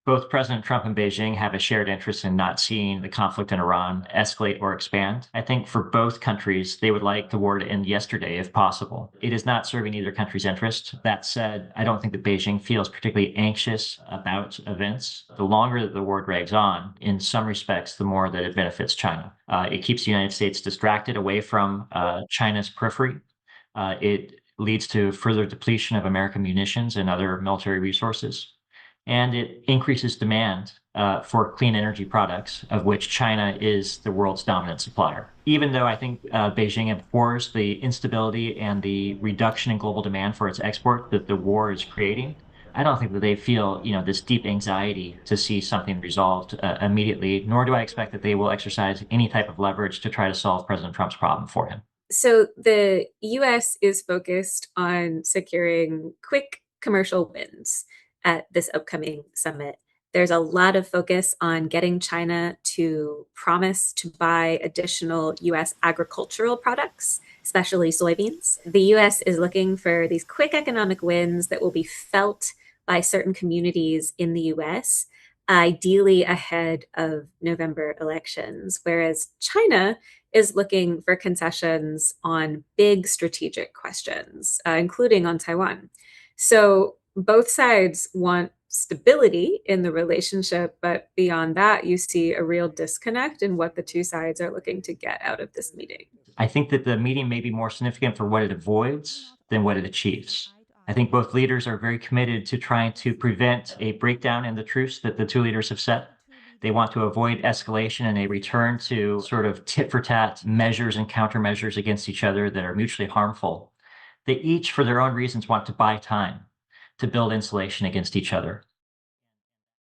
Both President Trump and Beijing have a shared interest in not seeing the conflict in Iran escalate or expand. I think for both countries, they would like the war to end yesterday if possible. It is not serving either country's interest. That said, I don't think that Beijing feels particularly anxious about events. The longer that the war drags on, in some respects, the more that it benefits China. It keeps the United States distracted away from China's periphery. It leads to further depletion of American munitions and other military resources, and it increases demand for clean energy products, of which China is the world's dominant supplier. Even though I think Beijing abhors the instability and the reduction in global demand for its export that the war is creating, I don't think that they feel, this deep anxiety to see something resolved immediately, nor do I expect that they will exercise any type of leverage to try to solve President Trump's problem for him. So the US is focused on securing quick commercial wins at this upcoming summit. There's a lot of focus on getting China to promise to buy additional US agricultural products, especially soybeans. The US is looking for these quick economic wins that will be felt by certain communities in the US, ideally ahead of November elections, whereas China is looking for concessions on big strategic questions, including on Taiwan. So both sides want stability in the relationship, but beyond that, you see a real disconnect in what the two sides are looking to get out of this meeting. I think that the meeting may be more significant for what it avoids than what it achieves. I think both leaders are very committed to trying to prevent a breakdown in the truce that the two leaders have set. They want to avoid escalation and a return to sort of tit for tat measures and countermeasures against each other that are mutually harmful. They each, for their own reasons, want to buy time to build insulation against each other.